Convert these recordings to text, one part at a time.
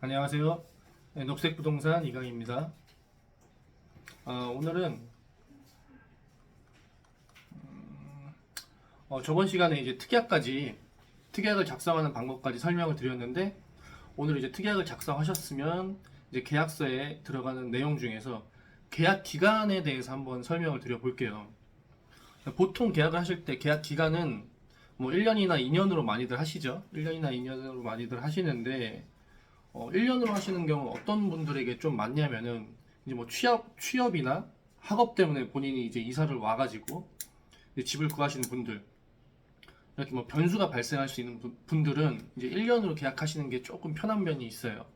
안녕하세요. 네, 녹색부동산 이강입니다. 오늘은 저번 시간에 이제 특약을 작성하는 방법까지 설명을 드렸는데, 오늘 이제 특약을 작성하셨으면 이제 계약서에 들어가는 내용 중에서 계약 기간에 대해서 한번 설명을 드려볼게요. 보통 계약을 하실 때 계약 기간은 뭐 1년이나 2년으로 많이들 하시죠. 1년이나 2년으로 많이들 하시는데, 1년으로 하시는 경우는 어떤 분들에게 좀 많냐면은, 이제 뭐 취업이나 학업 때문에 본인이 이제 이사를 와가지고 이제 집을 구하시는 분들, 이렇게 뭐 변수가 발생할 수 있는 분들은 이제 1년으로 계약하시는 게 조금 편한 면이 있어요.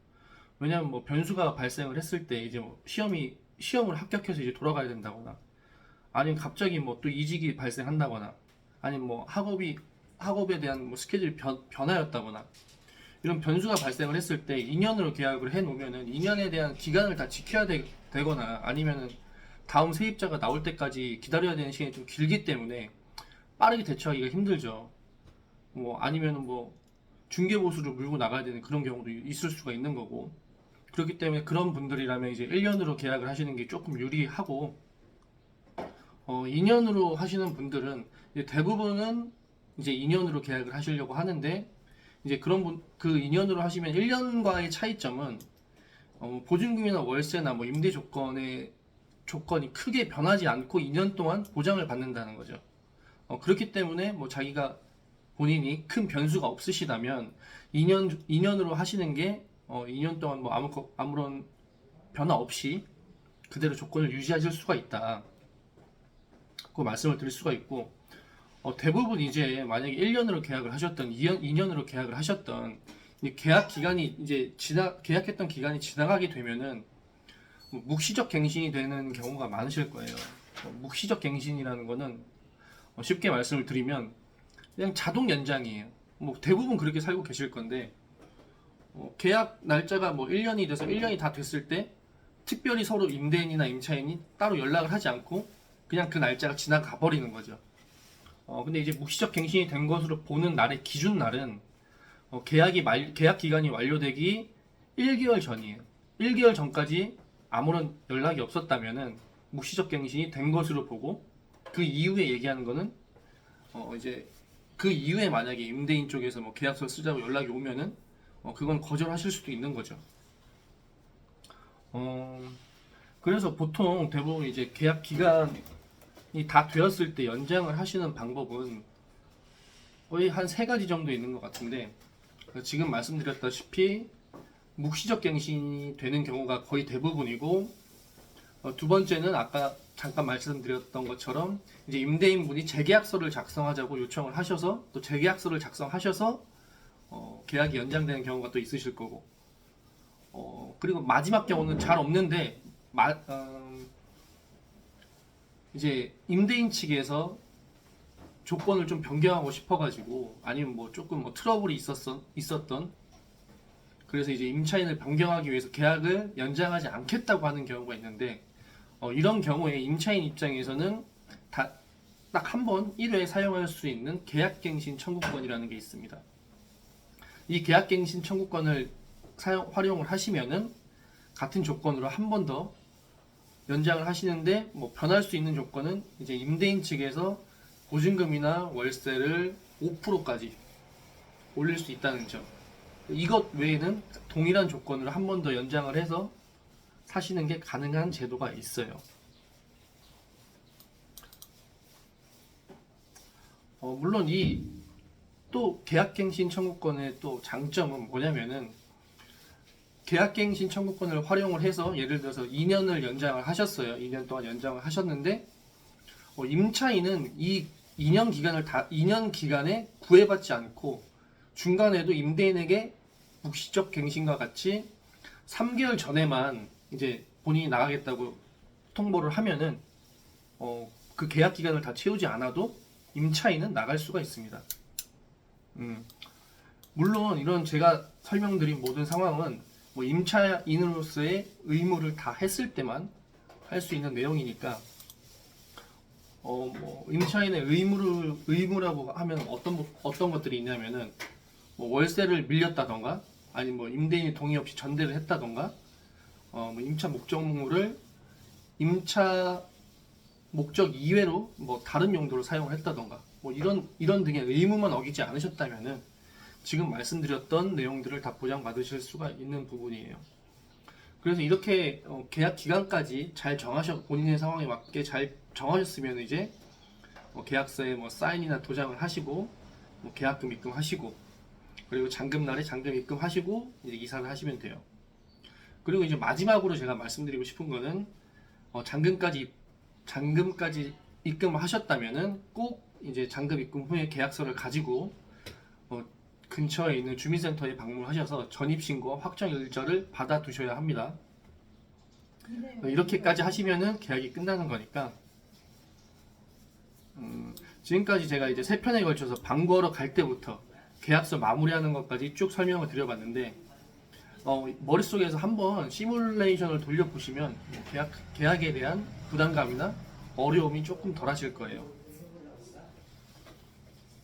왜냐면 뭐 변수가 발생을 했을 때 이제 뭐 시험을 합격해서 이제 돌아가야 된다거나, 아니면 갑자기 뭐 또 이직이 발생한다거나, 아니면 뭐 학업에 대한 뭐 스케줄이 변화였다거나, 이런 변수가 발생을 했을 때 2년으로 계약을 해 놓으면은 2년에 대한 기간을 다 지켜야 되거나, 아니면은 다음 세입자가 나올 때까지 기다려야 되는 시간이 좀 길기 때문에 빠르게 대처하기가 힘들죠. 뭐 아니면은 뭐 중개보수를 물고 나가야 되는 그런 경우도 있을 수가 있는 거고, 그렇기 때문에 그런 분들이라면 이제 1년으로 계약을 하시는 게 조금 유리하고, 2년으로 하시는 분들은 이제 대부분은 이제 2년으로 계약을 하시려고 하는데, 이제 그 2년으로 하시면 1년과의 차이점은, 보증금이나 월세나 뭐 임대 조건이 크게 변하지 않고 2년 동안 보장을 받는다는 거죠. 그렇기 때문에 뭐 본인이 큰 변수가 없으시다면 2년으로 하시는 게, 2년 동안 뭐 아무런 변화 없이 그대로 조건을 유지하실 수가 있다. 그 말씀을 드릴 수가 있고, 대부분 이제 만약에 1년으로 계약을 하셨던, 2년으로 계약을 하셨던, 계약했던 기간이 지나가게 되면은 뭐 묵시적 갱신이 되는 경우가 많으실 거예요. 묵시적 갱신이라는 거는, 쉽게 말씀을 드리면 그냥 자동 연장이에요. 뭐 대부분 그렇게 살고 계실 건데, 계약 날짜가 뭐 1년이 돼서 1년이 다 됐을 때 특별히 서로 임대인이나 임차인이 따로 연락을 하지 않고 그냥 그 날짜가 지나가 버리는 거죠. 근데 이제 묵시적 갱신이 된 것으로 보는 날의 기준 날은, 계약 기간이 완료되기 1개월 전이에요. 1개월 전까지 아무런 연락이 없었다면은 묵시적 갱신이 된 것으로 보고, 그 이후에 얘기하는 거는, 이제 그 이후에 만약에 임대인 쪽에서 뭐 계약서 쓰자고 연락이 오면은, 그건 거절하실 수도 있는 거죠. 어, 그래서 보통 대부분 이제 계약 기간이 다 되었을 때 연장을 하시는 방법은 거의 한 세 가지 정도 있는 것 같은데, 지금 말씀드렸다시피 묵시적 갱신이 되는 경우가 거의 대부분이고, 두 번째는 아까 잠깐 말씀드렸던 것처럼 이제 임대인분이 재계약서를 작성하자고 요청을 하셔서, 또 재계약서를 작성하셔서 계약이 연장되는 경우가 또 있으실 거고, 그리고 마지막 경우는 잘 없는데, 이제 임대인 측에서 조건을 좀 변경하고 싶어가지고, 아니면 뭐 조금 뭐 트러블이 있었던, 그래서 이제 임차인을 변경하기 위해서 계약을 연장하지 않겠다고 하는 경우가 있는데, 이런 경우에 임차인 입장에서는 딱 한 번 1회에 사용할 수 있는 계약갱신 청구권이라는 게 있습니다. 이 계약갱신 청구권을 활용을 하시면은 같은 조건으로 한 번 더 연장을 하시는데, 뭐 변할 수 있는 조건은 이제 임대인 측에서 보증금이나 월세를 5%까지 올릴 수 있다는 점. 이것 외에는 동일한 조건으로 한 번 더 연장을 해서 사시는 게 가능한 제도가 있어요. 물론 이 또 계약갱신 청구권의 또 장점은 뭐냐면은, 계약갱신 청구권을 활용을 해서 예를 들어서 2년을 연장을 하셨어요. 2년 동안 연장을 하셨는데, 임차인은 이 2년 기간에 구애받지 않고 중간에도 임대인에게 묵시적 갱신과 같이 3개월 전에만 이제 본인이 나가겠다고 통보를 하면은, 그 계약 기간을 다 채우지 않아도 임차인은 나갈 수가 있습니다. 물론 이런 제가 설명드린 모든 상황은 뭐 임차인으로서의 의무를 다 했을 때만 할 수 있는 내용이니까, 뭐 임차인의 의무라고 하면 어떤 것들이 있냐면은, 뭐 월세를 밀렸다던가, 아니 뭐 임대인이 동의 없이 전대를 했다던가, 뭐 임차 목적물을 임차 목적 이외로 뭐 다른 용도로 사용을 했다던가, 뭐 이런 등의 의무만 어기지 않으셨다면은 지금 말씀드렸던 내용들을 다 보장받으실 수가 있는 부분이에요. 그래서 이렇게 계약 기간까지 잘 본인의 상황에 맞게 잘 정하셨으면 이제 계약서에 뭐 사인이나 도장을 하시고, 뭐 계약금 입금하시고, 그리고 잔금날에 잔금 입금하시고 이제 이사를 하시면 돼요. 그리고 이제 마지막으로 제가 말씀드리고 싶은 거는, 잔금까지 입금하셨다면은 꼭 이제 잔금 입금 후에 계약서를 가지고 근처에 있는 주민센터에 방문하셔서 전입신고와 확정일자를 받아두셔야 합니다. 이렇게까지 하시면은 계약이 끝나는 거니까. 지금까지 제가 이제 3편에 걸쳐서 방거로 갈 때부터 계약서 마무리하는 것까지 쭉 설명을 드려봤는데, 머릿속에서 한번 시뮬레이션을 돌려보시면 계약에 대한 부담감이나 어려움이 조금 덜 하실 거예요.